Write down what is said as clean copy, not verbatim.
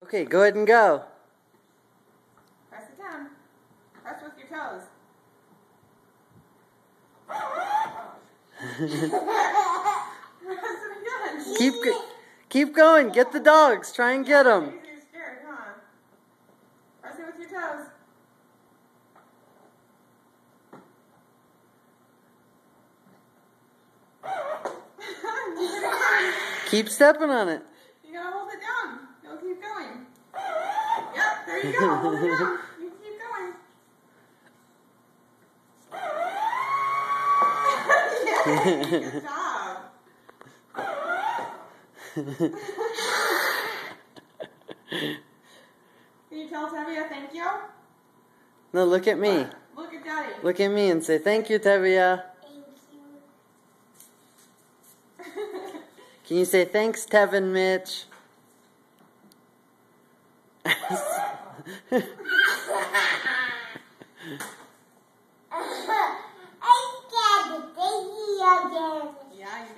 Okay, go ahead and go. Press it down. Press with your toes. Press it again. Keep going. Get the dogs. Try and get them. You're scared, huh? Press it with your toes. Keep stepping on it. You gotta hold it down. It'll keep going. Yep, there you go. Hold it down. You keep going. Yay, good job. Can you tell Tevia thank you? No, look at me. Look at Daddy. Look at me and say thank you, Tevia. Can you say thanks, Tevin, Mitch?